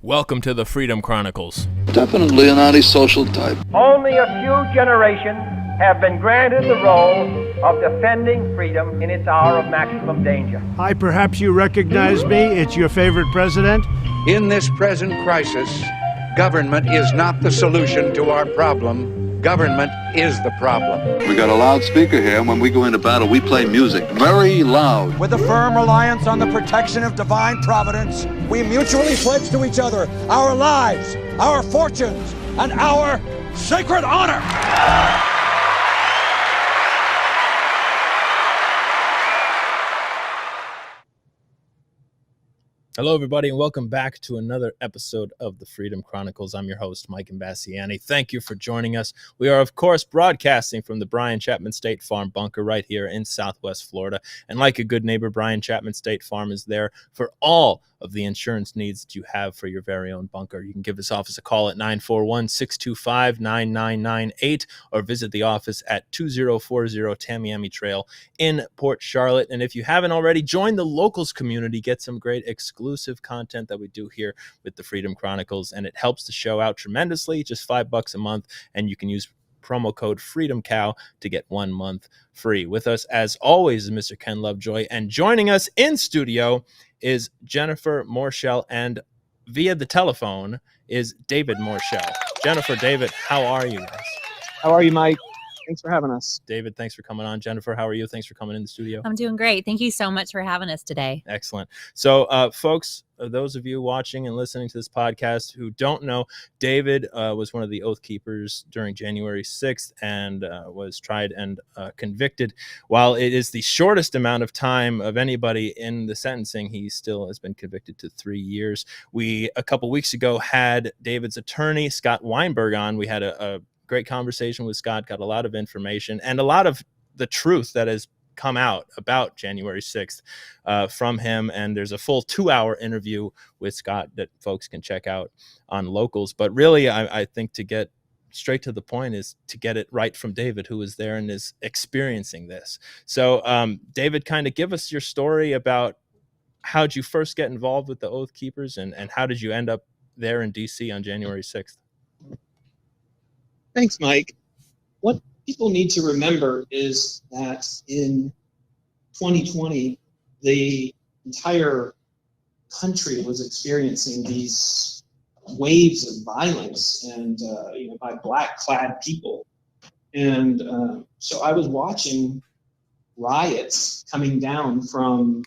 Welcome to the Freedom Chronicles. Definitely an antisocial type. Only a few generations have been granted the role of defending freedom in its hour of maximum danger. Hi, perhaps you recognize me. It's your favorite president. In this present crisis, government is not the solution to our problem. Government is the problem. We got a loudspeaker here, and when we go into battle, we play music very loud. With a firm reliance on the protection of divine providence, we mutually pledge to each other our lives, our fortunes, and our sacred honor. Hello, everybody, and welcome back to another episode of the Freedom Chronicles. I'm your host, Mike Imbasciani. Thank you for joining us. We are, of course, broadcasting from the Brian Chapman State Farm bunker right here in Southwest Florida. And like a good neighbor, Brian Chapman State Farm is there for all of the insurance needs that you have for your very own bunker. You can give this office a call at 941-625-9998 or visit the office at 2040 Tamiami Trail in Port Charlotte. And if you haven't already, join the locals community, get some great exclusive content that we do here with the Freedom Chronicles, and it helps the show out tremendously, just $5 a month, and you can use promo code FreedomCow to get 1 month free. With us, as always, is Mr. Ken Lovejoy, and joining us in studio is Jennifer Moerschel, and via the telephone is David Moerschel. Jennifer, David, how are you guys? How are you, Mike? Thanks for having us. David, thanks for coming on. Jennifer, how are you? Thanks for coming in the studio. I'm doing great. Thank you so much for having us today. Excellent. So, folks, those of you watching and listening to this podcast who don't know, David was one of the Oath Keepers during January 6th and was tried and convicted. While it is the shortest amount of time of anybody in the sentencing, he still has been convicted to 3 years. We, a couple weeks ago, had David's attorney, Scott Weinberg, on. We had a great conversation with Scott, got a lot of information and a lot of the truth that has come out about January 6th from him. And there's a full 2-hour interview with Scott that folks can check out on Locals. But really, I think to get straight to the point is to get it right from David, who is there and is experiencing this. So David, kind of give us your story about how did you first get involved with the Oath Keepers and how did you end up there in DC on January 6th? Thanks, Mike. What people need to remember is that in 2020, the entire country was experiencing these waves of violence and by black-clad people. And so I was watching riots coming down from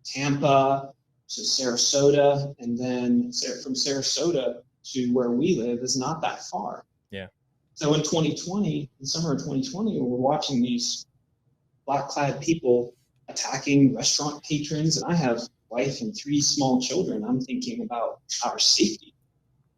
Tampa to Sarasota, and then from Sarasota to where we live is not that far. Yeah. So in 2020, in summer of 2020, we're watching these black-clad people attacking restaurant patrons, and I have a wife and 3 small children. I'm thinking about our safety.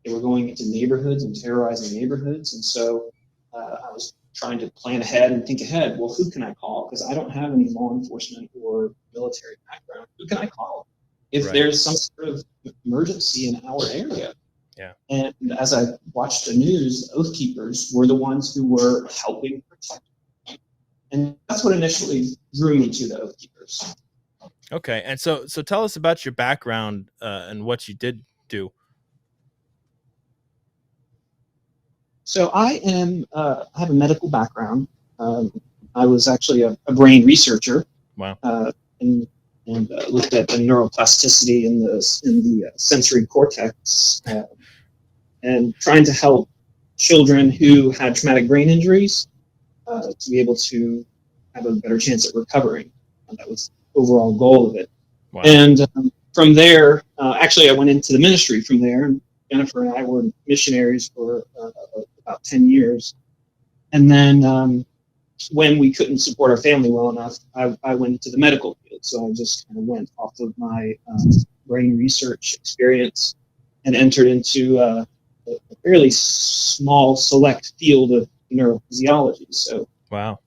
They were going into neighborhoods and terrorizing neighborhoods, and so I was trying to plan ahead and think ahead. Well, who can I call? Because I don't have any law enforcement or military background. Who can I call if there's some sort of emergency in our area? Yeah. And as I watched the news, Oath Keepers were the ones who were helping protect me. And that's what initially drew me to the Oath Keepers. Okay. And so tell us about your background and what you did do. So I have a medical background. I was actually a brain researcher. Wow. And looked at the neuroplasticity in the sensory cortex, and trying to help children who had traumatic brain injuries to be able to have a better chance at recovering. That was the overall goal of it. Wow. And from there, actually, I went into the ministry from there. And Jennifer and I were missionaries for about 10 years. And then when we couldn't support our family well enough, I went into the medical field. So I just kind of went off of my brain research experience and entered into a fairly small, select field of neurophysiology. So wow,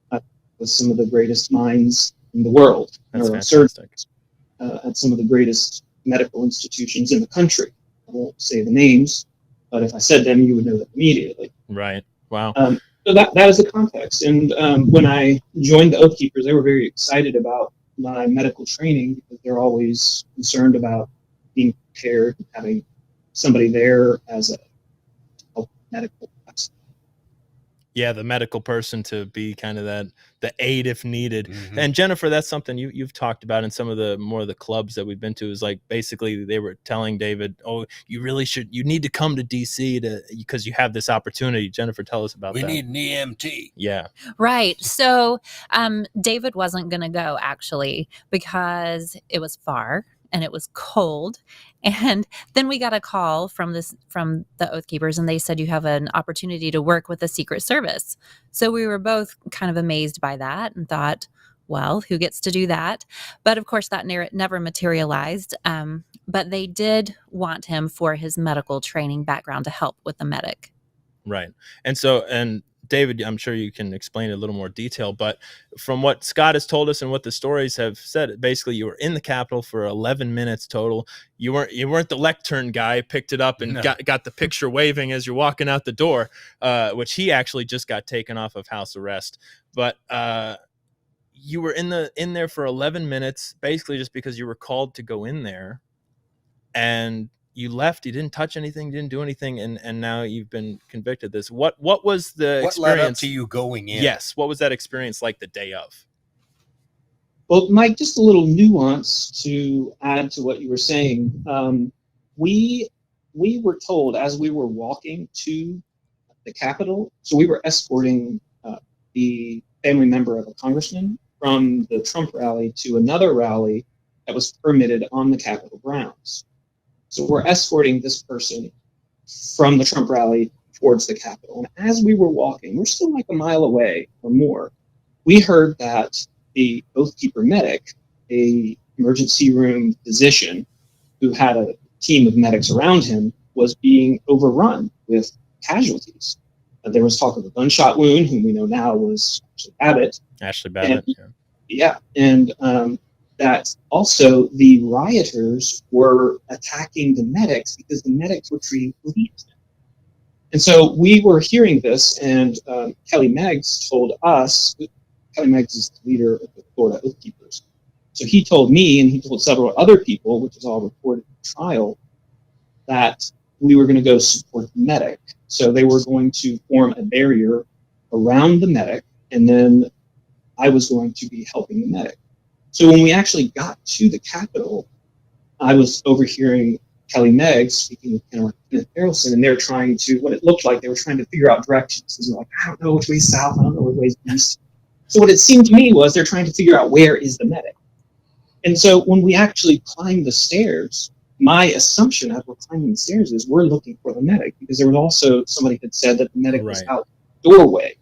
with some of the greatest minds in the world, neurosurgeons at some of the greatest medical institutions in the country. I won't say the names, but if I said them, you would know them immediately. Right. Wow. So that is the context. And when I joined the Oath Keepers, they were very excited about my medical training because they're always concerned about being prepared, having somebody there as a medical person. Yeah, the medical person to be kind of the aid if needed. And Jennifer, that's something you've talked about in some of the more of the clubs that we've been to, is like basically they were telling David, oh, you need to come to DC because you have this opportunity. Jennifer, tell us about that. We need an EMT. Yeah. Right. So David wasn't going to go, actually, because it was far and it was cold. And then we got a call from the Oath Keepers, and they said, you have an opportunity to work with the Secret Service. So we were both kind of amazed by that and thought, well, who gets to do that? But of course, that never materialized. But they did want him for his medical training background to help with the medic. Right. And David, I'm sure you can explain it in a little more detail, but from what Scott has told us and what the stories have said, basically you were in the Capitol for 11 minutes total. You weren't the lectern guy, picked it up and got the picture waving as you're walking out the door, which he actually just got taken off of house arrest. But you were in there for 11 minutes, basically just because you were called to go in there, and you left. You didn't touch anything, didn't do anything, and now you've been convicted of this. What was the experience? What led up to you going in? Yes. What was that experience like the day of? Well, Mike, just a little nuance to add to what you were saying. We were told as we were walking to the Capitol, so we were escorting the family member of a congressman from the Trump rally to another rally that was permitted on the Capitol grounds. So we're escorting this person from the Trump rally towards the Capitol. And as we were walking, we're still like a mile away or more, we heard that the Oath Keeper medic, a emergency room physician who had a team of medics around him, was being overrun with casualties. There was talk of a gunshot wound, whom we know now was Ashley Babbitt. And that also the rioters were attacking the medics because the medics were treating police. And so we were hearing this, and Kelly Meggs told us, Kelly Meggs is the leader of the Florida Oath Keepers. So he told me, and he told several other people, which is all reported in the trial, that we were going to go support the medic. So they were going to form a barrier around the medic, and then I was going to be helping the medic. So when we actually got to the Capitol, I was overhearing Kelly Meggs speaking with Kenneth Harrelson, and they're trying to, what it looked like, they were trying to figure out directions. They're like, I don't know which way's south, I don't know which way's east. So what it seemed to me was they're trying to figure out where is the medic. And so when we actually climbed the stairs, my assumption as we're climbing the stairs is we're looking for the medic, because there was also somebody had said that the medic was out the doorway.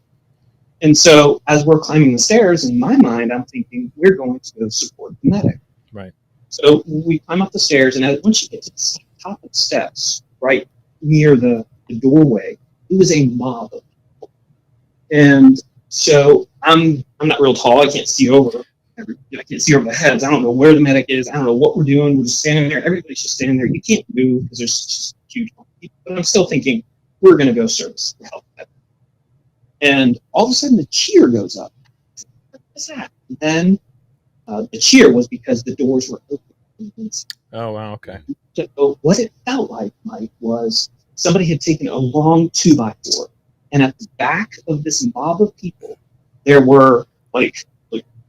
And so as we're climbing the stairs, in my mind, I'm thinking we're going to go support the medic. Right. So we climb up the stairs, and once you get to the top of the steps, right near the doorway, it was a mob of people. And so I'm not real tall. I can't see over. I can't see over the heads. I don't know where the medic is. I don't know what we're doing. We're just standing there. Everybody's just standing there. You can't move because there's just a huge amount of people. But I'm still thinking we're going to go service to help them. And all of a sudden, the cheer goes up. What is that? And then the cheer was because the doors were open. Oh, wow. Okay. So what it felt like, Mike, was somebody had taken a long 2x4, and at the back of this mob of people, there were like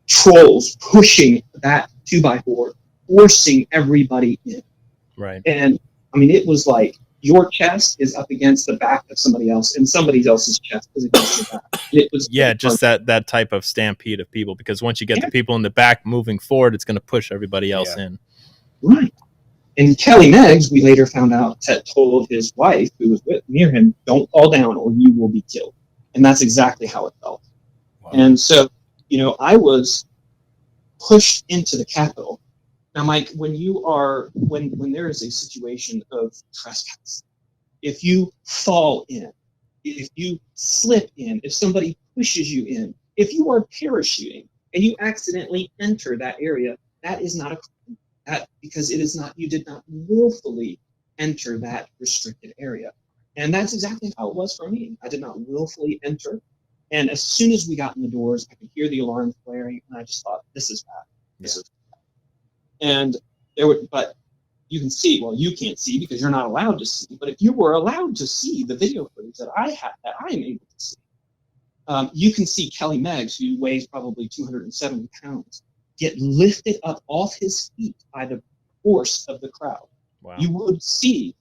trolls pushing that 2x4, forcing everybody in. Right. And I mean, it was like your chest is up against the back of somebody else, and somebody else's chest is against your back. It was just that type of stampede of people, because once you get the people in the back moving forward, it's going to push everybody else in. Right. And Kelly Meggs, we later found out, had told his wife, who was near him, don't fall down or you will be killed. And that's exactly how it felt. Wow. And so, I was pushed into the Capitol. Now, Mike, when there is a situation of trespass, if you fall in, if you slip in, if somebody pushes you in, if you are parachuting and you accidentally enter that area, that is not a crime. Because it is not, you did not willfully enter that restricted area. And that's exactly how it was for me. I did not willfully enter. And as soon as we got in the doors, I could hear the alarm flaring, and I just thought, this is bad. This is bad. And but you can see, well, you can't see because you're not allowed to see, but if you were allowed to see the video footage that I am able to see, you can see Kelly Meggs, who weighs probably 270 pounds, get lifted up off his feet by the force of the crowd. Wow. You would see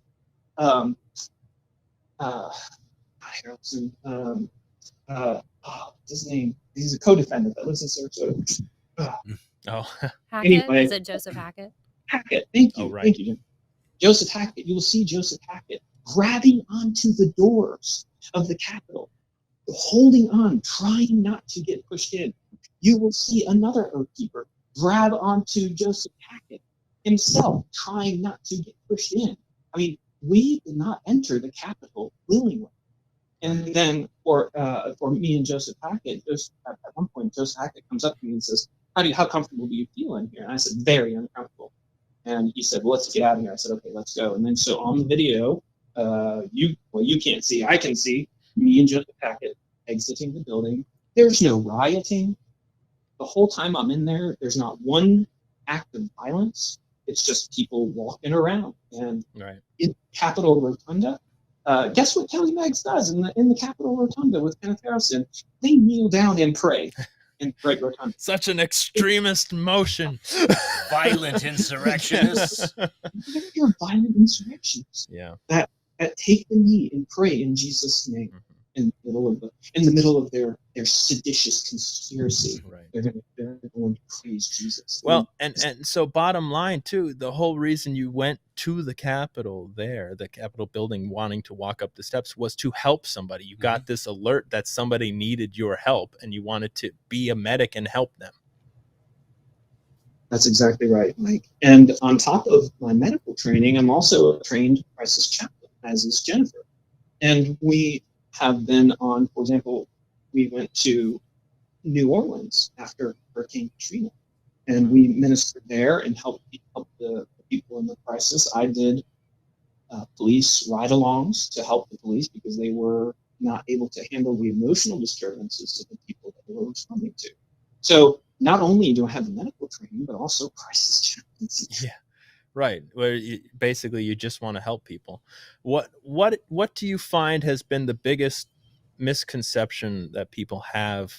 Harrelson, his name, he's a co-defendant that lives in Sarasota. Hackett? Anyway, Is it Joseph Hackett? Hackett, thank you. Oh, right. Thank you, Jim. Joseph Hackett, you will see Joseph Hackett grabbing onto the doors of the Capitol, holding on, trying not to get pushed in. You will see another oath keeper grab onto Joseph Hackett himself, trying not to get pushed in. I mean, we did not enter the Capitol willingly. And then for me and Joseph Hackett, at one point, Joseph Hackett comes up to me and says, how comfortable do you feel in here? And I said, very uncomfortable. And he said, well, let's get out of here. I said, okay, let's go. And then so on the video, you can't see, I can see me and Joseph Hackett exiting the building. There's no rioting. The whole time I'm in there, there's not one act of violence. It's just people walking around. And in Capitol Rotunda, guess what Kelly Meggs does in the Capitol Rotunda with Kenneth Harrison? They kneel down and pray in Great Rotunda. Such an extremist motion. Violent insurrectionists. You're violent insurrectionists. Yeah. That take the knee and pray in Jesus' name. Mm-hmm. In the middle of their seditious conspiracy, they're going to praise Jesus. Well, and so bottom line too, the whole reason you went to the Capitol the Capitol building, wanting to walk up the steps, was to help somebody. You got this alert that somebody needed your help, and you wanted to be a medic and help them. That's exactly right, Mike. And on top of my medical training, I'm also a trained crisis chaplain, as is Jennifer. And we have been on, for example, we went to New Orleans after Hurricane Katrina, and we ministered there and helped the people in the crisis. I did police ride-alongs to help the police because they were not able to handle the emotional disturbances of the people that they were responding to. So not only do I have the medical training, but also crisis chaplaincy. Yeah. Right, where you just want to help people. What do you find has been the biggest misconception that people have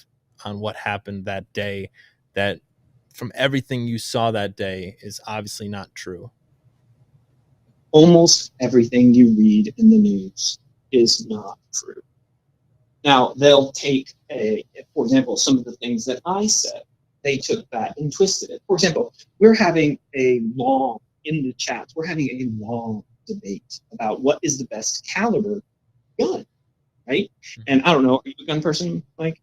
on what happened that day, that from everything you saw that day is obviously not true? Almost everything you read in the news is not true. Now, they'll take for example, some of the things that I said, they took that and twisted it. For example, we're having in the chats, we're having a long debate about what is the best caliber gun, right? And I don't know, are you a gun person, Mike?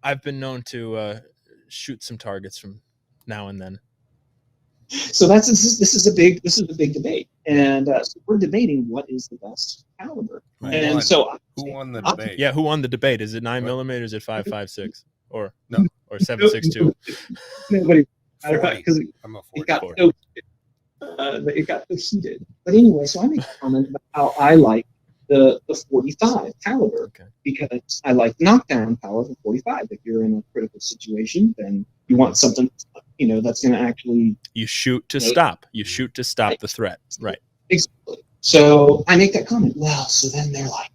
I've been known to shoot some targets from now and then. So this is a big debate, and so we're debating what is the best caliber. Right. And so who won the debate? Yeah, who won the debate? Is it 9mm? Is it 5.56 or 7.62? Nobody. Because I'm a 44. It got so heated. But anyway, so I make a comment about how I like the 45 caliber because I like knockdown power for 45. If you're in a critical situation, then you want something, that's going to actually. You shoot to stop. You shoot to stop the threat. Right. Exactly. So I make that comment. Well, so then they're like,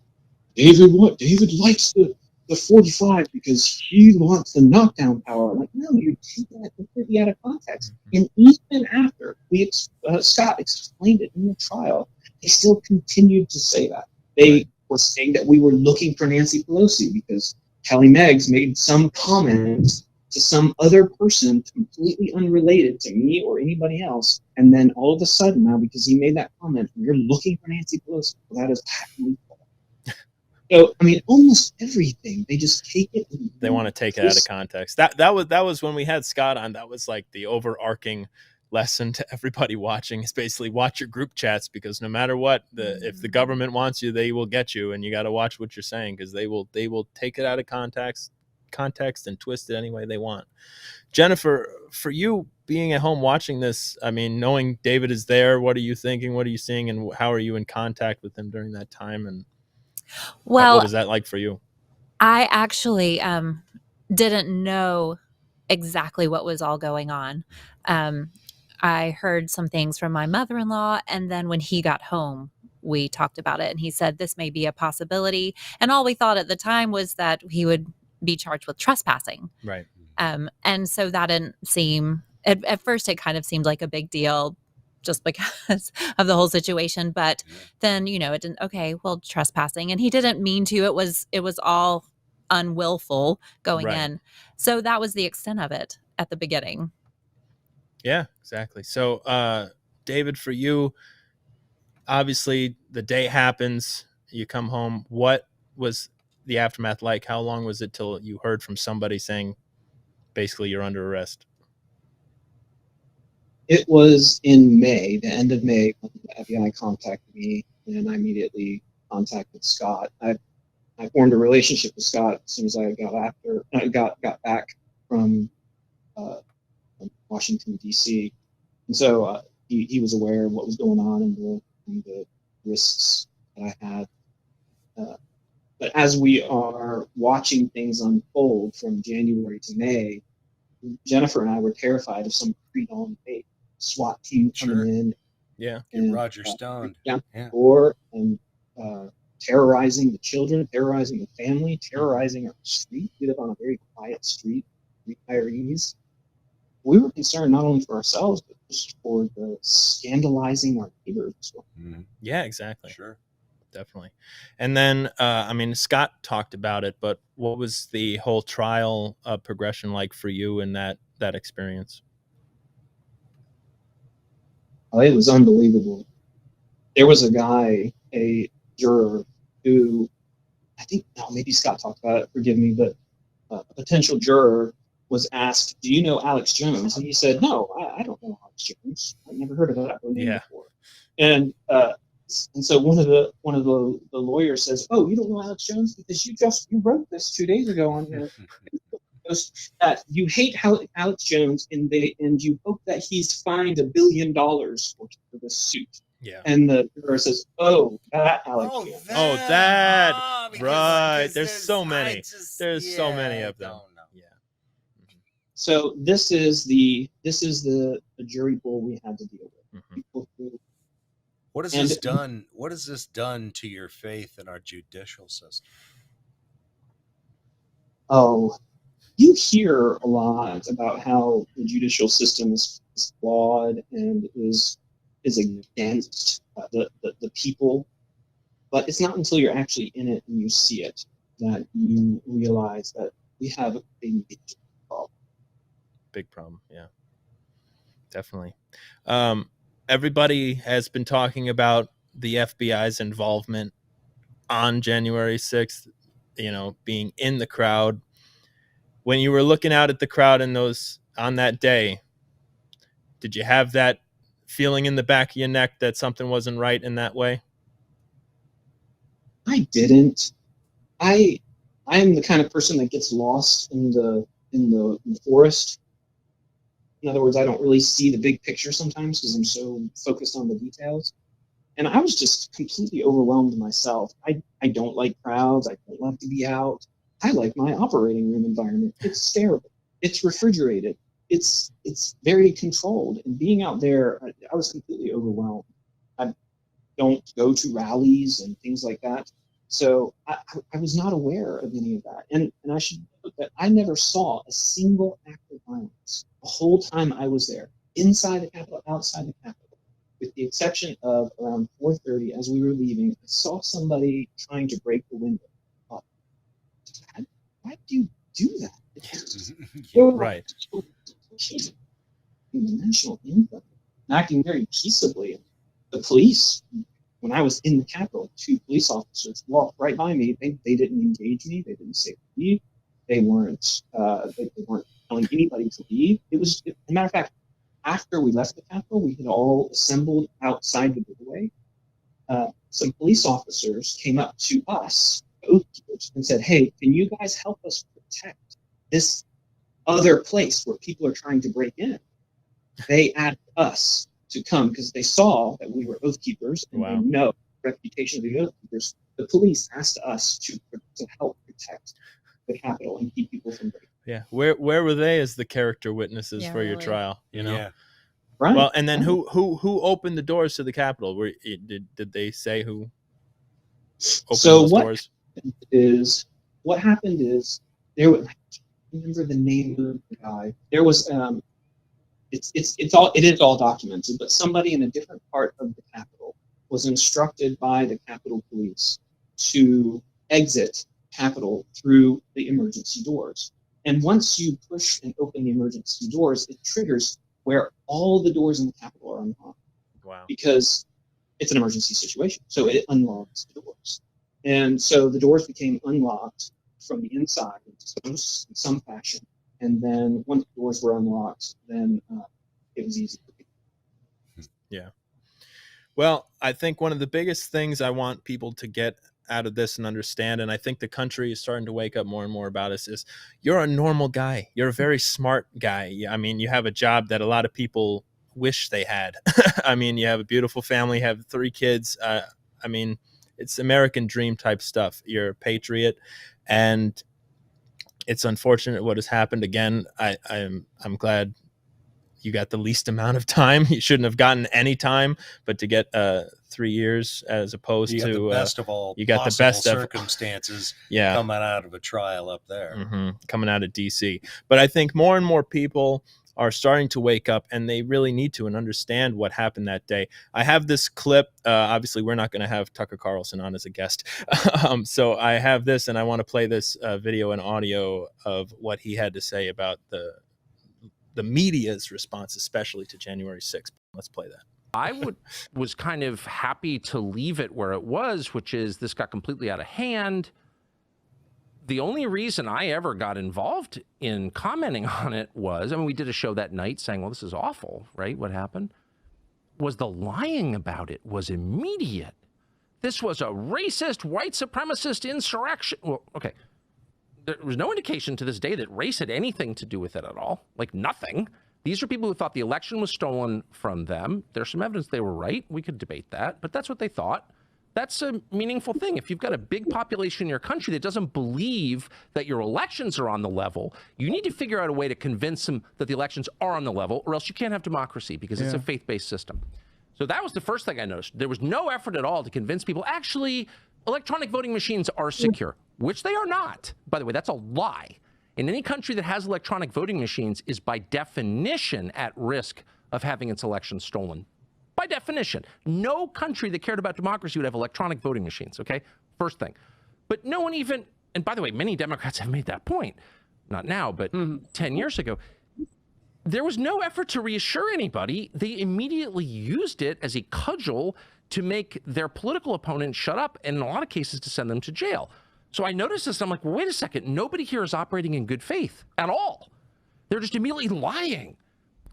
David likes the 45 because he wants the knockdown power. I'm like, no, you're taking that completely out of context. And even after Scott explained it in the trial, they still continued to say that. They were saying that we were looking for Nancy Pelosi because Kelly Meggs made some comment to some other person completely unrelated to me or anybody else. And then all of a sudden now, because he made that comment, we're looking for Nancy Pelosi. Well, that is patently false. So, I mean, almost everything, they just take it. They want to take it out of context. That was when we had Scott on. That was like the overarching lesson to everybody watching, is basically watch your group chats, because no matter what, if the government wants you, they will get you, and you got to watch what you're saying, because they will take it out of context and twist it any way they want. Jennifer, for you being at home watching this, I mean, knowing David is there, what are you thinking? What are you seeing? And how are you in contact with him during that time? And what was that like for you? I actually didn't know exactly what was all going on. I heard some things from my mother-in-law, and then when he got home, we talked about it, and he said this may be a possibility. And all we thought at the time was that he would be charged with trespassing. Right. And so that didn't seem, at first it kind of seemed like a big deal just because of the whole situation. But then, you know, it didn't, okay, well, trespassing. And he didn't mean to. It was all unwillful going in. So that was the extent of it at the beginning. Yeah, exactly. So, David, for you, obviously the day happens, you come home. What was the aftermath like? How long was it till you heard from somebody saying, basically, you're under arrest? It was in May, the end of May, when the FBI contacted me, and I immediately contacted Scott. I formed a relationship with Scott as soon as I got back from Washington, D.C. And so he was aware of what was going on and the risks that I had. But as we are watching things unfold from January to May, Jennifer and I were terrified of some pre-dawn date. SWAT team coming in. Yeah. And Roger Stone. Or terrorizing the children, terrorizing the family, terrorizing our street. We live on a very quiet street, retirees. We were concerned not only for ourselves, but just for the scandalizing our neighbors as well. Yeah, exactly. Sure. Definitely. And then, I mean, Scott talked about it, but what was the whole trial progression like for you in that experience? Oh, it was unbelievable. There was a juror who, I think, maybe Scott talked about it, forgive me, but a potential juror was asked, do you know Alex Jones? And he said, no, I don't know Alex Jones. I've never heard of that name before. And so one of the lawyers says, oh, you don't know Alex Jones because you wrote this 2 days ago on your post that you hate Alex Jones and you hope that he's fined $1 billion for this suit. Yeah. And the juror says, oh, that Alex Jones. Right. There's so many. There's so many of them. Yeah. So this is the jury pool we had to deal with. People who, what has this done? What has this done to your faith in our judicial system? Oh, you hear a lot about how the judicial system is flawed and is against the people, but it's not until you're actually in it and you see it that you realize that we have a big problem. Big problem, yeah, definitely. Everybody has been talking about the FBI's involvement on January 6th, you know, being in the crowd. When you were looking out at the crowd on that day, did you have that feeling in the back of your neck that something wasn't right in that way? I didn't. I am the kind of person that gets lost in the forest. In other words, I don't really see the big picture sometimes because I'm so focused on the details. And I was just completely overwhelmed myself. I don't like crowds. I don't like to be out. I like my operating room environment. It's sterile. It's refrigerated. It's very controlled. And being out there, I was completely overwhelmed. I don't go to rallies and things like that. So I was not aware of any of that. And I should note that I never saw a single act of violence the whole time I was there, inside the Capitol, outside the Capitol, with the exception of around 4:30 as we were leaving. I saw somebody trying to break the window. Dad, why do you do that? Right. The national anthem, acting very peaceably. The police, when I was in the Capitol, 2 police officers walked right by me. They didn't engage me. They didn't say leave. They weren't telling anybody to leave. As a matter of fact, after we left the Capitol, we had all assembled outside the doorway. Some police officers came up to us, oath keepers, and said, hey, can you guys help us protect this other place where people are trying to break in? They asked us to come because they saw that we were oath keepers and they know the reputation of the oath keepers. The police asked us to help protect the Capitol and keep people from breaking. Yeah, where were they as the character witnesses for your trial? You know, Right. Well, and then who opened the doors to the Capitol? Did they say who opened those doors? What happened is there was, I can't remember the name of the guy. There was it is all documented, but somebody in a different part of the Capitol was instructed by the Capitol Police to exit Capitol through the emergency doors. And once you push and open the emergency doors, it triggers where all the doors in the Capitol are unlocked. Wow. Because it's an emergency situation. So it unlocks the doors. And so the doors became unlocked from the inside in some fashion. And then once the doors were unlocked, then it was easy for people. Yeah. Well, I think one of the biggest things I want people to get out of this and understand, and I think the country is starting to wake up more and more about this, is you're a normal guy. You're a very smart guy. I mean, you have a job that a lot of people wish they had. I mean, you have a beautiful family, have 3 kids. I mean, it's American dream type stuff. You're a patriot, and it's unfortunate what has happened. Again, I'm glad you got the least amount of time. You shouldn't have gotten any time, but to get 3 years as opposed to the best of all, you got the best circumstances. Yeah, coming out of a trial up there, coming out of DC. But I think more and more people are starting to wake up, and they really need to and understand what happened that day. I have this clip. Obviously, we're not going to have Tucker Carlson on as a guest. So I have this, and I want to play this video and audio of what he had to say about the media's response, especially to January 6th. Let's play that. I was kind of happy to leave it where it was, which is this got completely out of hand. The only reason I ever got involved in commenting on it was, I mean, we did a show that night saying, well, this is awful, right? What happened? Was the lying about it was immediate. This was a racist, white supremacist insurrection. Well, okay. There was no indication to this day that race had anything to do with it at all. Like nothing. These are people who thought the election was stolen from them. There's some evidence they were right. We could debate that, but that's what they thought. That's a meaningful thing. If you've got a big population in your country that doesn't believe that your elections are on the level, you need to figure out a way to convince them that the elections are on the level, or else you can't have democracy because it's a faith-based system. So that was the first thing I noticed. There was no effort at all to convince people, actually, electronic voting machines are secure, which they are not. By the way, that's a lie. In any country that has electronic voting machines is by definition at risk of having its elections stolen. By definition, no country that cared about democracy would have electronic voting machines, okay? First thing. But no one even, and by the way, many Democrats have made that point. Not now, but 10 years ago. There was no effort to reassure anybody. They immediately used it as a cudgel to make their political opponent shut up, and in a lot of cases to send them to jail. So I noticed this, and I'm like, well, wait a second. Nobody here is operating in good faith at all. They're just immediately lying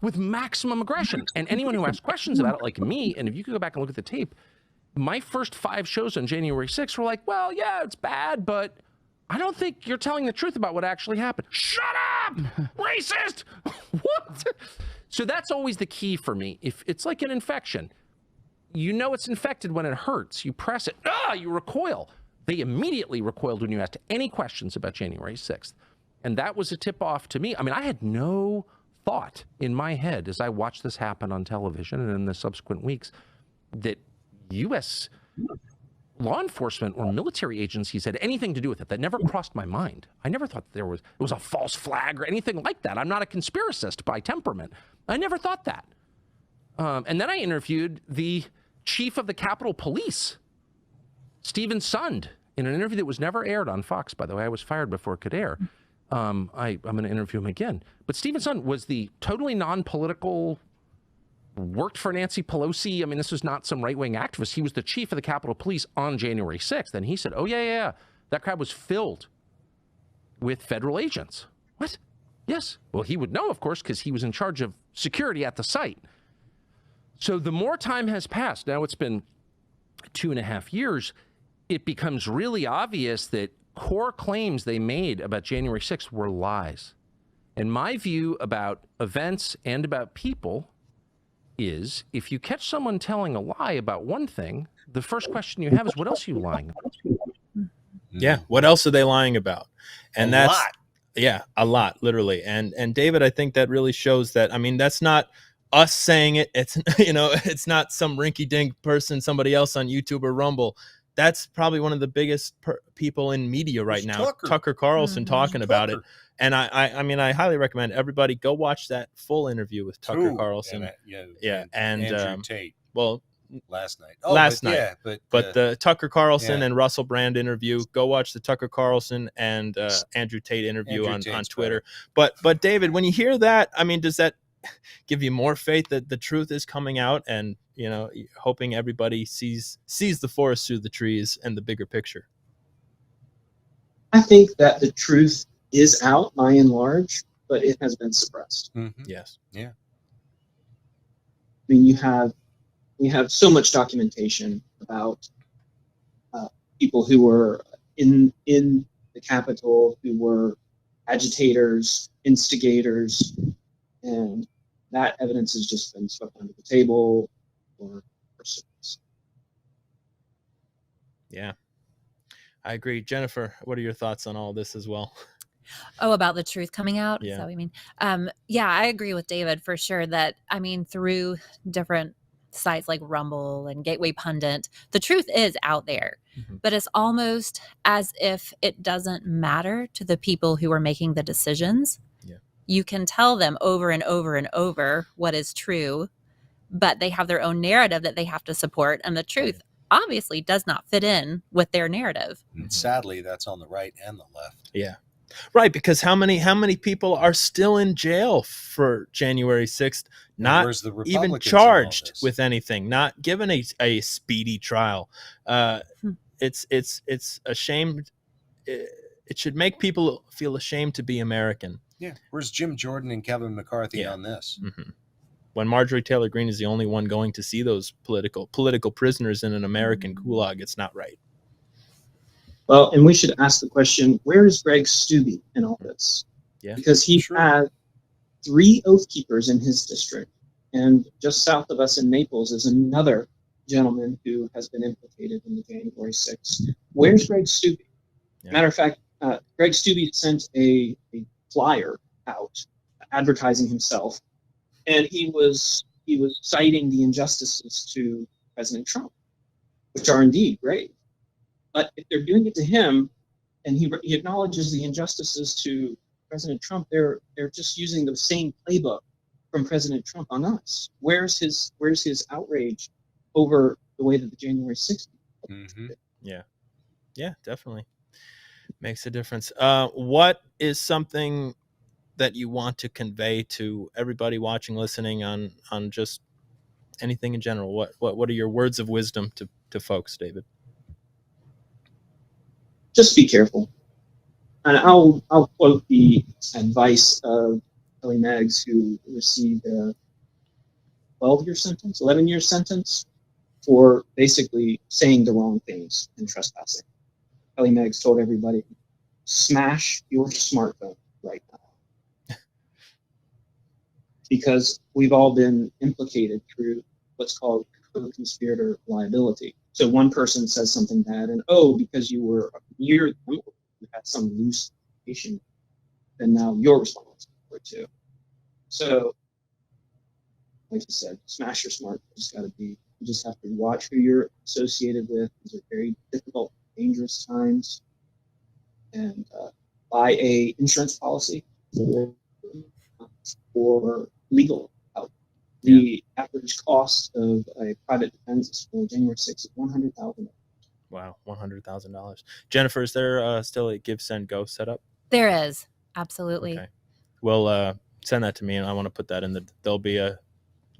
with maximum aggression. And anyone who asks questions about it, like me, and if you could go back and look at the tape, my first 5 shows on January 6th were like, well, yeah, it's bad, but I don't think you're telling the truth about what actually happened. Shut up! Racist! What? So that's always the key for me. If it's like an infection, you know it's infected when it hurts. You press it, you recoil. They immediately recoiled when you asked any questions about January 6th. And that was a tip-off to me. I mean, I had no thought in my head as I watched this happen on television and in the subsequent weeks that U.S. law enforcement or military agencies had anything to do with it. That never crossed my mind. I never thought it was a false flag or anything like that. I'm not a conspiracist by temperament. I never thought that. And then I interviewed the chief of the Capitol Police, Stephen Sund, in an interview that was never aired on Fox, by the way. I was fired before it could air. I'm going to interview him again. But Stephen Sund was the totally non-political, worked for Nancy Pelosi. I mean, this was not some right-wing activist. He was the chief of the Capitol Police on January 6th. And he said, oh, yeah. That crowd was filled with federal agents. What? Yes. Well, he would know, of course, because he was in charge of security at the site. So the more time has passed, now it's been 2.5 years, it becomes really obvious that core claims they made about January 6th were lies. And my view about events and about people is if you catch someone telling a lie about one thing, the first question you have is, what else are you lying about? Yeah, what else are they lying about? And lot. Yeah, a lot, literally. And David, I think that really shows that, I mean, that's not us saying it. It's, you know, it's not some rinky-dink person, somebody else on YouTube or Rumble. That's probably one of the biggest people in media right now, Tucker Carlson, talking about it. And I mean, I highly recommend everybody go watch that full interview with Tucker Carlson. And Andrew Tate. Well, last night. But the Tucker Carlson and Russell Brand interview. Go watch the Tucker Carlson and Andrew Tate interview on Twitter. But David, when you hear that, I mean, does that give you more faith that the truth is coming out, and, you know, hoping everybody sees the forest through the trees and the bigger picture? I think that the truth is out by and large, but it has been suppressed. Mm-hmm. Yes. Yeah. I mean, we have so much documentation about people who were in the Capitol, who were agitators, instigators, and that evidence has just been swept under the table or surface. Yeah, I agree. Jennifer, what are your thoughts on all this as well? Oh, about the truth coming out? Yeah. Is that what you mean? Yeah, I agree with David for sure that, I mean, through different sites like Rumble and Gateway Pundit, the truth is out there. Mm-hmm. But it's almost as if it doesn't matter to the people who are making the decisions. Yeah. You can tell them over and over and over what is true, but they have their own narrative that they have to support, and the truth obviously does not fit in with their narrative. And sadly, that's on the right and the left. Yeah. Right, because how many people are still in jail for January 6th, not even charged with anything, not given a speedy trial? It's a shame. It should make people feel ashamed to be American. Yeah. Where's Jim Jordan and Kevin McCarthy on this? Mm-hmm. When Marjorie Taylor Greene is the only one going to see those political prisoners in an American gulag, it's not right. Well, and we should ask the question, where is Greg Steube in all this? Yeah. Because he had 3 oath keepers in his district, and just south of us in Naples is another gentleman who has been implicated in the January 6th. Where's Greg Steube? Yeah. Matter of fact, Greg Steube sent a flyer out advertising himself, and he was citing the injustices to President Trump, which are indeed grave. But if they're doing it to him, and he acknowledges the injustices to President Trump, they're just using the same playbook from President Trump on us. Where's his outrage over the way that the January 6th? Mm-hmm. Yeah, definitely makes a difference. What is something that you want to convey to everybody watching, listening on just anything in general? What are your words of wisdom to folks, David? Just be careful. And I'll quote the advice of Kelly Meggs, who received a 11-year sentence for basically saying the wrong things and trespassing. Kelly Meggs told everybody, smash your smartphone right now. Because we've all been implicated through what's called co-conspirator liability. So one person says something bad, and because you were near them, or you had some loose communication, then now you're responsible for it too. So, like you said, smash your smartphone. You just have to watch who you're associated with. These are very difficult, dangerous times, and buy a insurance policy or legal help. The average cost of a private defense for January 6th is $100,000. Wow, $100,000. Jennifer, is there still a Give, Send, Go set up? There is, absolutely. Okay. Well, send that to me, and I want to put that there'll be a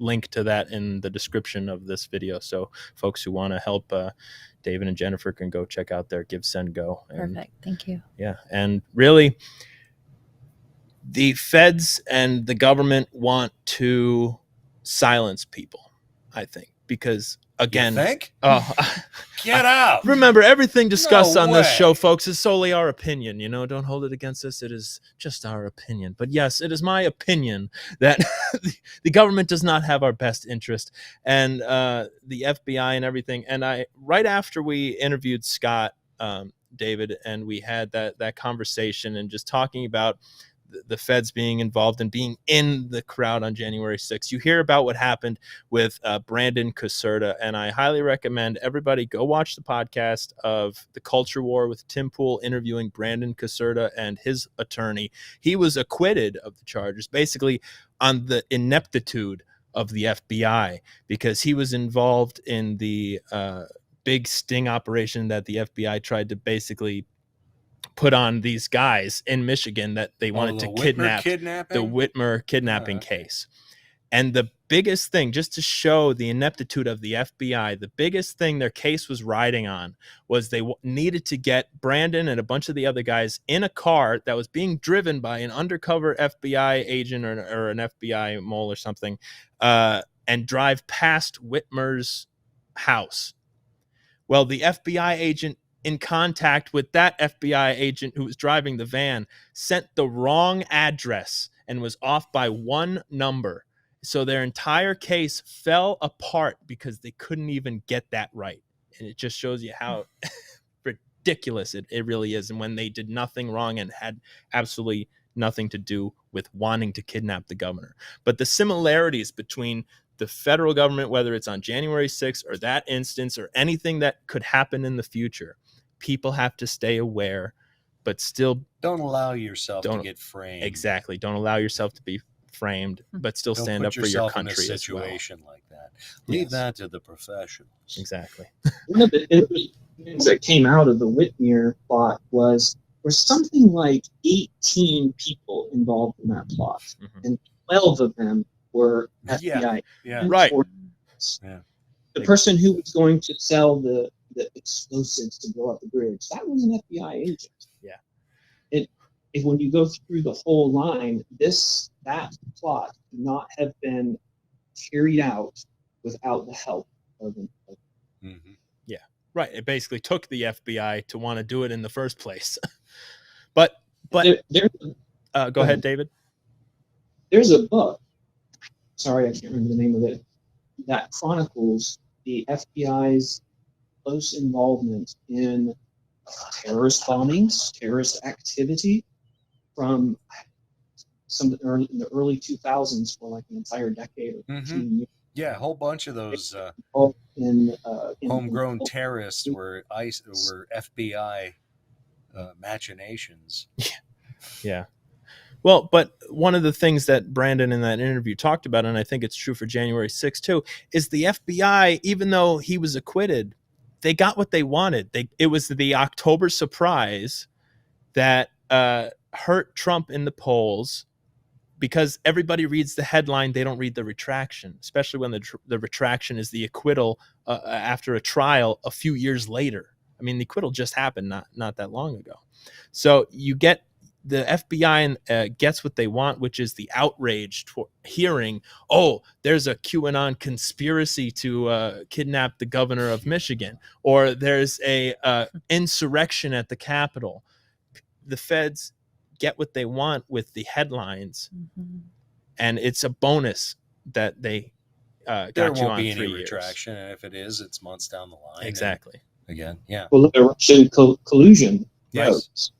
link to that in the description of this video, so folks who want to help David and Jennifer can go check out their Give, Send, Go. Perfect, thank you. Yeah, and really, the feds and the government want to silence people, I think, because again, you think? Get out. Remember, everything discussed on this show, folks, is solely our opinion. Don't hold it against us. It is just our opinion. But yes, it is my opinion that the government does not have our best interest, and the FBI and everything. And right after we interviewed Scott, David, and we had that conversation and just talking about the feds being involved and being in the crowd on January 6th. You hear about what happened with Brandon Caserta, and I highly recommend everybody go watch the podcast of The Culture War with Tim Pool interviewing Brandon Caserta and his attorney. He was acquitted of the charges, basically on the ineptitude of the FBI, because he was involved in the big sting operation that the FBI tried to basically put on these guys in Michigan that they wanted to kidnap, the Whitmer kidnapping case. And the biggest thing, just to show the ineptitude of the FBI, the biggest thing their case was riding on was they needed to get Brandon and a bunch of the other guys in a car that was being driven by an undercover FBI agent or an FBI mole or something, and drive past Whitmer's house. Well, the FBI agent in contact with that FBI agent who was driving the van sent the wrong address and was off by one number. So their entire case fell apart because they couldn't even get that right. And it just shows you how ridiculous it really is. And when they did nothing wrong and had absolutely nothing to do with wanting to kidnap the governor. But the similarities between the federal government, whether it's on January 6th or that instance or anything that could happen in the future, people have to stay aware, but still don't allow yourself to get framed. Exactly. Don't allow yourself to be framed, but still stand up for your country. In a situation like that. Leave that to the professionals. Exactly. One of the things that came out of the Whitmer plot was there was something like 18 people involved in that plot, and 12 of them were FBI. Yeah. Right. Yeah. The person who was going to sell the explosives to blow up the bridge, that was an FBI agent. Yeah. When you go through the whole line, that plot could not have been carried out without the help of an Yeah. Right. It basically took the FBI to want to do it in the first place. but go ahead, David. There's a book. Sorry, I can't remember the name of it. That chronicles the FBI's close involvement in terrorist bombings, terrorist activity from in the early 2000s for like an entire decade or 15 years. Yeah, a whole bunch of those homegrown terrorists were FBI machinations. Yeah. Well, but one of the things that Brandon in that interview talked about, and I think it's true for January 6th too, is the FBI, even though he was acquitted, they got what they wanted. It was the October surprise that hurt Trump in the polls, because everybody reads the headline, they don't read the retraction, especially when the retraction is the acquittal after a trial a few years later. I mean, the acquittal just happened not that long ago. So you get the FBI gets what they want, which is the outrage hearing, oh, there's a QAnon conspiracy to kidnap the governor of Michigan, or there's a insurrection at the Capitol. The feds get what they want with the headlines, and it's a bonus that they got there you won't on be 3 any years. retraction, and if it is, it's months down the line. Exactly. Again, yeah. Well, look at Russian collusion. Yes.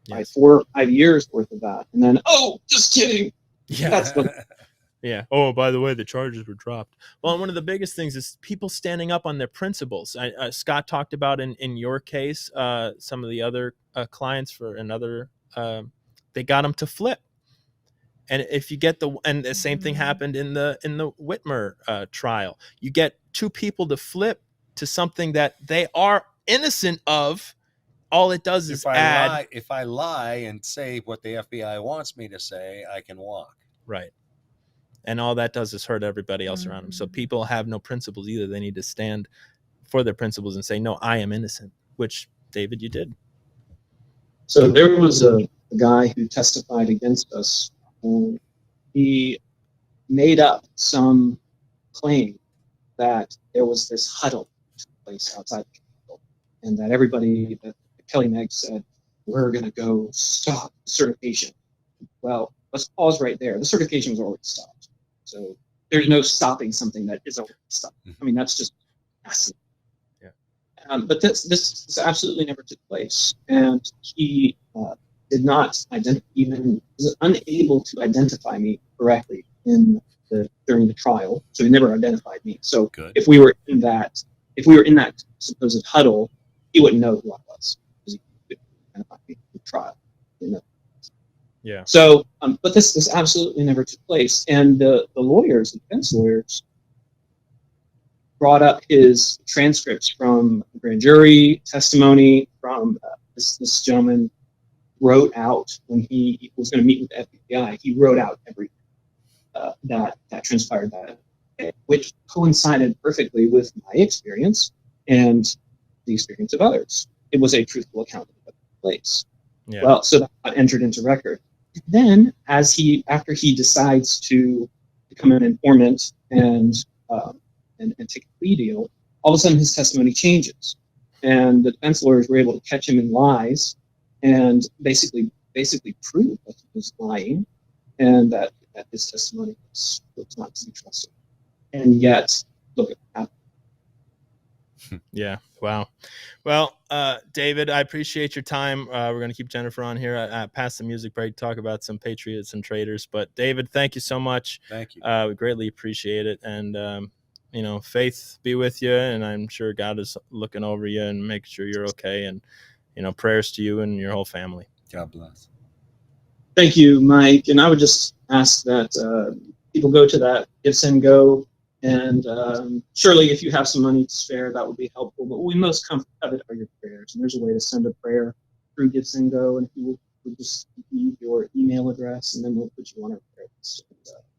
By 4 or 5 years worth of that, and then just kidding. Yeah. That's Yeah. Oh, by the way, the charges were dropped. Well, and one of the biggest things is people standing up on their principles. Scott talked about in your case, some of the other clients for another, they got them to flip. And if you get the same thing happened in the Whitmer trial, you get two people to flip to something that they are innocent of. All it does is add. If I lie and say what the FBI wants me to say, I can walk. Right. And all that does is hurt everybody else around them. So people have no principles either. They need to stand for their principles and say, no, I am innocent, which, David, you did. So there was a guy who testified against us. He made up some claim that there was this huddle that took place outside the Capitol, and that everybody, that Kelly Meggs said, we're going to go stop the certification. Well, let's pause right there. The certification was already stopped. So there's no stopping something that is already stopped. I mean, that's just massive. Yeah. But this absolutely never took place. And he did not was unable to identify me correctly during the trial. So he never identified me. So if we were in that supposed huddle, he wouldn't know who I was because he couldn't identify me in the trial. Yeah. So, but this absolutely never took place. And the defense lawyers, brought up his transcripts from the grand jury testimony from this gentleman wrote out when he was going to meet with the FBI. He wrote out everything that transpired that day, which coincided perfectly with my experience and the experience of others. It was a truthful account of what took place. Yeah. Well, so that got entered into record. Then, after he decides to become an informant and take a plea deal, all of a sudden his testimony changes, and the defense lawyers were able to catch him in lies and basically prove that he was lying and that his testimony was not to be trusted. And yet, look at what happened. Yeah. Wow. Well, David, I appreciate your time. We're going to keep Jennifer on here past the music break, talk about some patriots and traitors. But David, thank you so much. Thank you. We greatly appreciate it. And, faith be with you. And I'm sure God is looking over you and making sure you're okay. And, prayers to you and your whole family. God bless. Thank you, Mike. And I would just ask that people go to that Give, Send, Go. And surely if you have some money to spare, that would be helpful. But what we most covet are your prayers. And there's a way to send a prayer through Give, Send, Go. And if you will just leave your email address, and then we'll put you on our prayer list.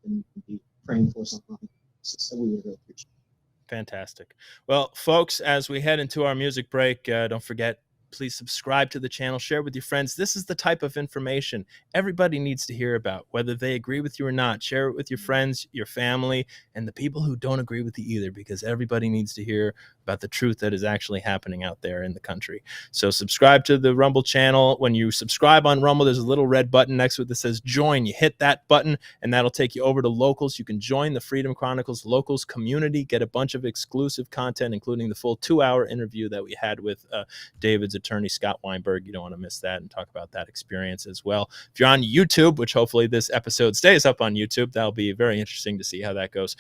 And you can be praying for something. So we would really appreciate it. Fantastic. Well, folks, as we head into our music break, don't forget, please subscribe to the channel, share with your friends. This is the type of information everybody needs to hear about, whether they agree with you or not. Share it with your friends, your family, and the people who don't agree with you either, because everybody needs to hear about the truth that is actually happening out there in the country. So subscribe to the Rumble channel. When you subscribe on Rumble, there's a little red button next to it that says join. You hit that button and that'll take you over to Locals. You can join the Freedom Chronicles Locals community, get a bunch of exclusive content, including the full 2-hour interview that we had with David's attorney, Scott Weinberg. You don't want to miss that, and talk about that experience as well. If you're on YouTube, which hopefully this episode stays up on YouTube, that'll be very interesting to see how that goes.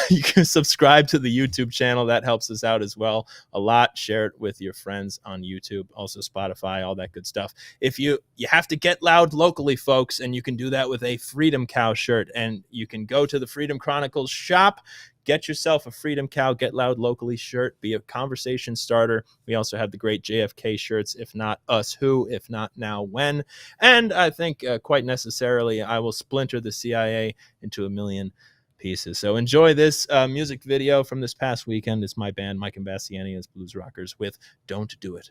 You can subscribe to the YouTube channel. That helps us out as well a lot. Share it with your friends on YouTube, also Spotify, all that good stuff. If you have to get loud locally, folks, and you can do that with a Freedom Cow shirt, and you can go to the Freedom Chronicles shop, get yourself a Freedom Cow Get Loud Locally shirt, be a conversation starter. We also have the great JFK shirts, If Not Us Who, If Not Now When. And I think quite necessarily, I will splinter the CIA into a million pieces. So enjoy this music video from this past weekend. It's my band, Mike Imbasciani as Blues Rockers, with Don't Do It.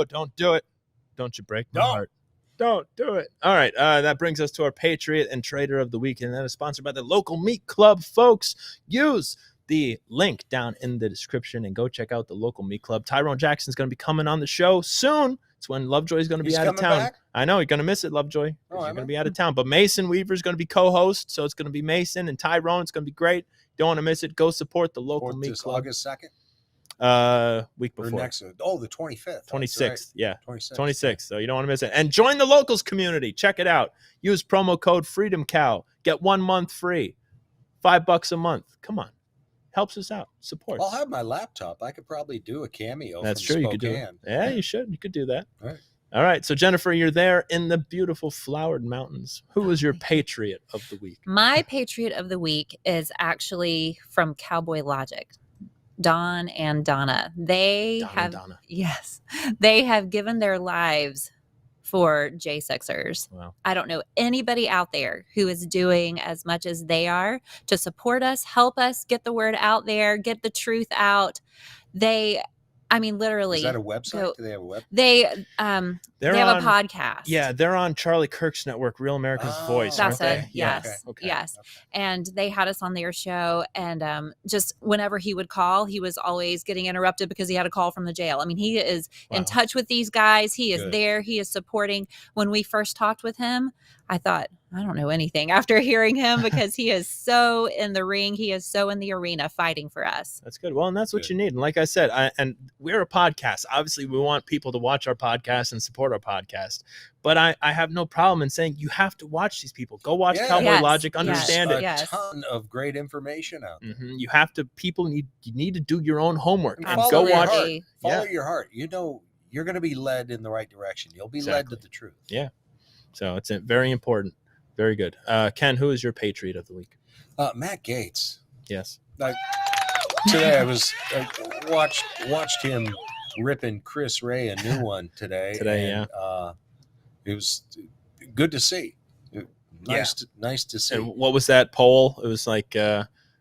Don't do it. Don't you break my heart. Don't do it. All right. That brings us to our Patriot and Trader of the Week, and that is sponsored by the Local Meat Club, folks. Use the link down in the description and go check out the Local Meat Club. Tyrone Jackson's going to be coming on the show soon. It's when Lovejoy is going to be out of town. Back? I know you're going to miss it, Lovejoy. You're going to be out of town. But Mason Weaver is going to be co-host, so it's going to be Mason and Tyrone. It's going to be great. Don't want to miss it. Go support the Local Meat Club. August 2nd? Week before. The 25th. 26th. Right. Yeah. 26th. Yeah. So you don't want to miss it. And join the locals community. Check it out. Use promo code FreedomCow. Get 1 month free. $5 a month. Come on. Helps us out. Support. I'll have my laptop. I could probably do a cameo. That's from true. Spokane. You could do it. Yeah, you should. You could do that. All right. All right. So Jennifer, you're there in the beautiful flowered mountains. Who was your Patriot of the Week? My Patriot of the Week is actually from Cowboy Logic. Don and Donna. They have given their lives for J6ers. Wow. I don't know anybody out there who is doing as much as they are to support us, help us get the word out there, get the truth out. I mean, literally. Is that a website? Do they have a web? They have a podcast. Yeah, they're on Charlie Kirk's network, Real America's Voice. That's aren't it. they? Yes. Okay. Yes. And they had us on their show, and just whenever he would call, he was always getting interrupted because he had a call from the jail. I mean, he is in touch with these guys. He is there. He is supporting. When we first talked with him, I thought, I don't know anything after hearing him, because he is so in the ring. He is so in the arena fighting for us. That's good. Well, and that's what you need. And like I said, and we're a podcast. Obviously, we want people to watch our podcast and support our podcast. But I have no problem in saying you have to watch these people. Go watch Cowboy Logic, understand it. There's a ton of great information out there. You have to. You need to do your own homework and follow go watch. Follow your heart. You know, you're going to be led in the right direction. You'll be led to the truth. Yeah. So it's very important. Very good. Ken, who is your Patriot of the week? Matt Gaetz. Yes. Today I watched him ripping Chris Ray a new one today. It was good to see. Nice to see. And what was that poll? It was like,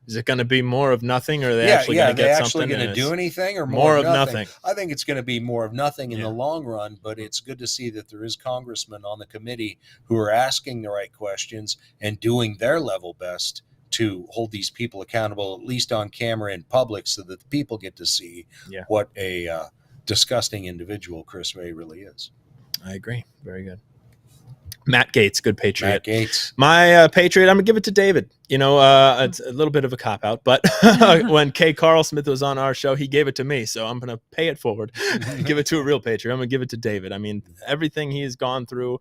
is it going to be more of nothing, or are they actually going to get something? Going to do anything, or more of nothing? I think it's going to be more of nothing in the long run, but it's good to see that there is congressmen on the committee who are asking the right questions and doing their level best to hold these people accountable, at least on camera in public, so that the people get to see what a disgusting individual Chris Ray really is. I agree. Very good. Matt Gaetz, good Patriot. Matt Gaetz. My Patriot, I'm going to give it to David. You know, it's a little bit of a cop-out, but when Kay Carl Smith was on our show, he gave it to me, so I'm going to pay it forward, give it to a real Patriot. I'm going to give it to David. I mean, everything he has gone through,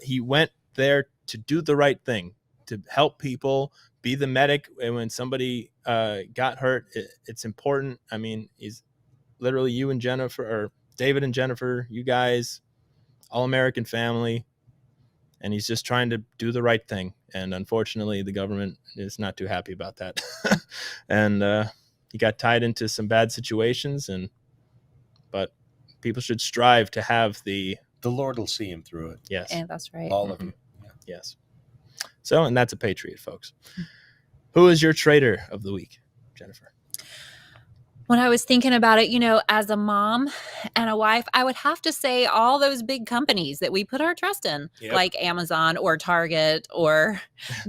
he went there to do the right thing, to help people, be the medic. And when somebody got hurt, it's important. I mean, he's literally you and Jennifer, or David and Jennifer, you guys, all-American family. And he's just trying to do the right thing. And unfortunately, the government is not too happy about that. And he got tied into some bad situations. But people should strive to have the Lord will see him through it. Yes. And that's right. All of you. Yeah. Yes. So, and that's a Patriot, folks. Who is your traitor of the week, Jennifer? When I was thinking about it, you know, as a mom and a wife, I would have to say all those big companies that we put our trust in, like Amazon or Target or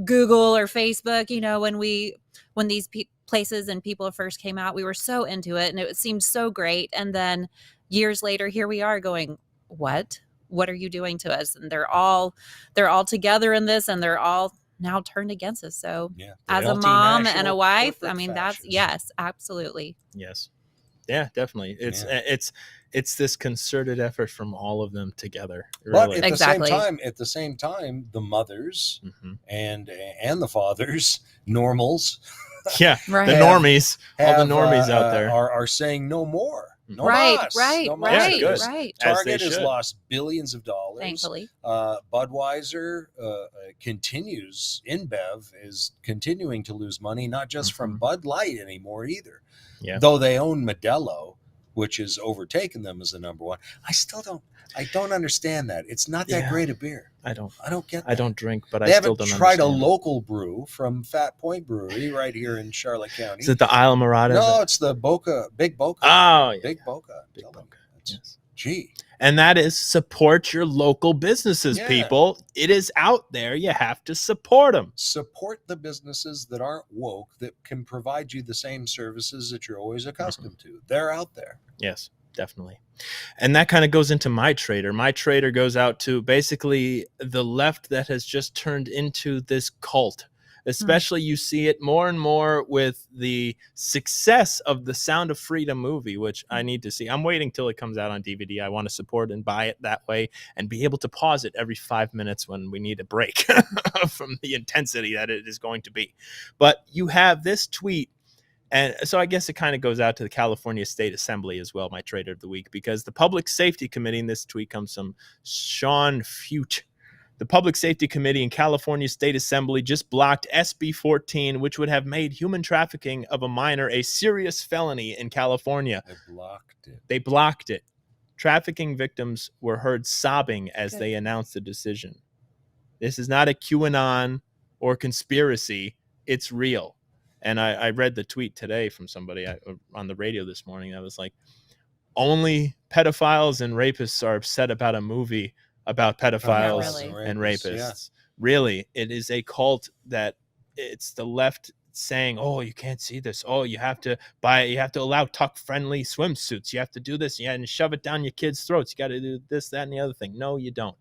Google or Facebook. You know, when these places and people first came out, we were so into it and it seemed so great. And then years later, here we are going, what are you doing to us? And they're all together in this, and they're all now turned against us. So as a mom and a wife, I mean, that's absolutely. Yes. Yeah, definitely. It's this concerted effort from all of them together. Really. But at the same time, the mothers and the fathers, normals. Yeah. Right. The normies, all the normies out there are saying no more. No right. Target has lost billions of dollars. Thankfully. Budweiser continues, InBev is continuing to lose money, not just from Bud Light anymore either. Yeah. Though they own Modelo, which has overtaken them as the number one. I don't understand that. It's not that great a beer. I don't get that. I don't drink, but they I still don't haven't tried understand. A local brew from Fat Point Brewery right here in Charlotte County. Is it the Isla Morada? No, it's the Big Boca. Oh, yeah. Big Boca. Yes. Gee. And that is support your local businesses, people. It is out there. You have to support them. Support the businesses that aren't woke, that can provide you the same services that you're always accustomed to. They're out there. Yes, definitely. And that kind of goes into my traitor. My traitor goes out to basically the left that has just turned into this cult. Especially you see it more and more with the success of the Sound of Freedom movie, which I need to see. I'm waiting till it comes out on DVD. I want to support and buy it that way and be able to pause it every 5 minutes when we need a break from the intensity that it is going to be. But you have this tweet. And so I guess it kind of goes out to the California State Assembly as well, my traitor of the week, because the Public Safety Committee, and this tweet comes from Sean Fute. The Public Safety Committee in California State Assembly just blocked SB 14, which would have made human trafficking of a minor a serious felony in California. They blocked it. Trafficking victims were heard sobbing as they announced the decision. This is not a QAnon or conspiracy. It's real. And I read the tweet today from somebody on the radio this morning that was like, only pedophiles and rapists are upset about a movie about pedophiles really. and rapists. Really, it is a cult that it's the left saying, oh, you can't see this. Oh, you have to allow tuck-friendly swimsuits. You have to do this. You have to shove it down your kids' throats. You got to do this, that, and the other thing. No, you don't.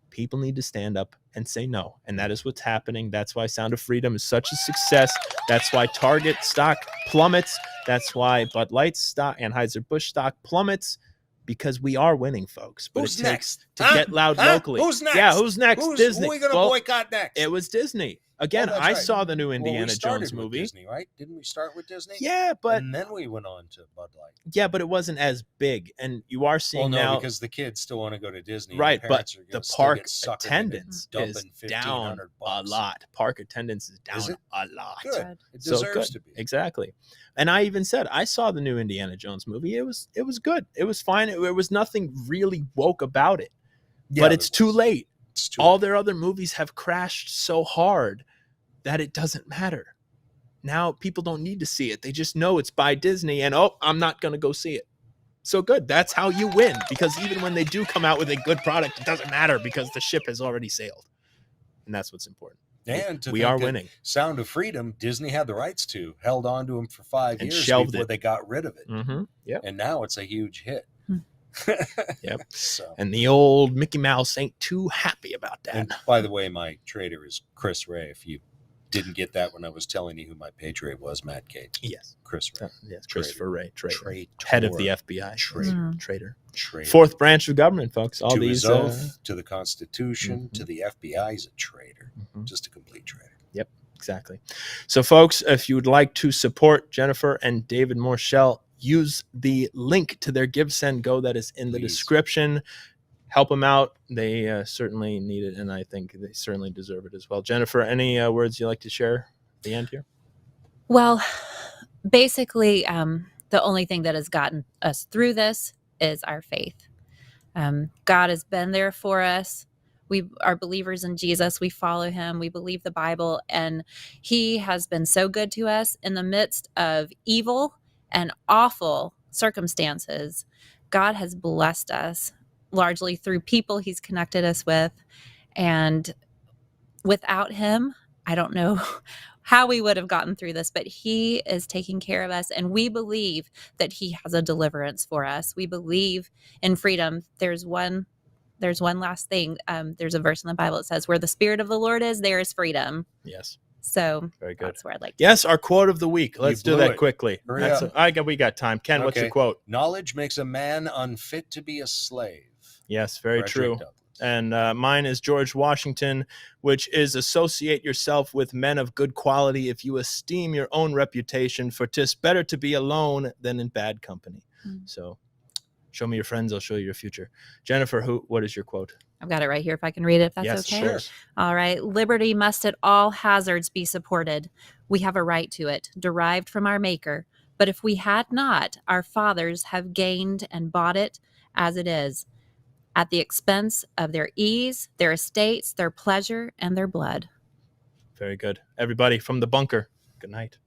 People need to stand up and say no. And that is what's happening. That's why Sound of Freedom is such a success. That's why Target stock plummets. That's why Bud Light stock, Anheuser-Busch stock plummets, because we are winning, folks. But Who's it takes next? to get loud locally. Who's next? Yeah, who's next? Disney. Who are we going to boycott next? It was Disney. Again, Oh, that's I right. saw the new Indiana we started Jones with movie. Disney, right? Didn't we start with Disney? Yeah, but and then we went on to Bud Light. Yeah, but it wasn't as big. And you are seeing now, because the kids still want to go to Disney. right? And But parents are the gonna still park get suckered attendance into is dumping down $1,500 a lot. Park attendance is down Is it? a lot. Good. It So deserves good. to be. Exactly. And I even said I saw the new Indiana Jones movie. It was good. It was fine. There was nothing really woke about it. Yeah, but it's too late. It's too All late. their other movies have crashed so hard that it doesn't matter. Now people don't need to see it. They just know it's by Disney and, oh, I'm not going to go see it. So good. That's how you win, because even when they do come out with a good product, it doesn't matter because the ship has already sailed. And that's what's important. And we are winning. Sound of Freedom, Disney had the rights to, held on to them for 5 And years shelved before it. they got rid of it. Mm-hmm. Yep. And now it's a huge hit. Yep. So, And the old Mickey Mouse ain't too happy about that. and by the way, my trader is Chris Ray. If you didn't get that when I was telling you who my patriot was, Matt Gates. Yes. Chris Ray. Yes, Christopher Ray, traitor. Traitor. Head of the FBI. Traitor. Traitor. Traitor. Fourth branch of government, folks. All to these his oath, to the Constitution, mhm. to the FBI, he's a traitor. Mhm. Just a complete traitor. Yep, exactly. So, folks, if you would like to support Jennifer and David Moerschel, use the link to their Give, Send, Go that is in the Please. description. Help them out. They certainly need it, and I think they certainly deserve it as well. Jennifer, any words you'd like to share at the end here? Well, basically, the only thing that has gotten us through this is our faith. God has been there for us. We are believers in Jesus. We follow him. We believe the Bible. And he has been so good to us in the midst of evil and awful circumstances. God has blessed us largely through people he's connected us with. And without him, I don't know how we would have gotten through this, but he is taking care of us. And we believe that he has a deliverance for us. We believe in freedom. There's one last thing. There's a verse in the Bible that says, where the Spirit of the Lord is, there is freedom. Yes. So Very good. that's where I'd like to. Yes, our quote of the week. Let's do blew that it. quickly. Hurry up. We got time. Ken, what's your Okay. quote? Knowledge makes a man unfit to be a slave. Yes, very Frederick true. Douglass. And mine is George Washington, which is associate yourself with men of good quality if you esteem your own reputation, for 'tis better to be alone than in bad company. So show me your friends, I'll show you your future. Jennifer, what is your quote? I've got it right here if I can read it, if that's Yes, okay. sure. All right. Liberty must at all hazards be supported. We have a right to it, derived from our Maker. But if we had not, our fathers have gained and bought it as it is, at the expense of their ease, their estates, their pleasure, and their blood. Very good. Everybody from the bunker, good night.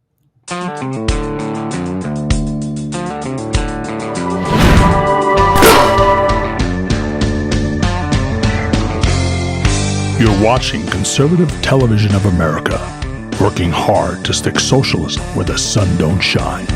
You're watching Conservative Television of America, working hard to stick socialism where the sun don't shine.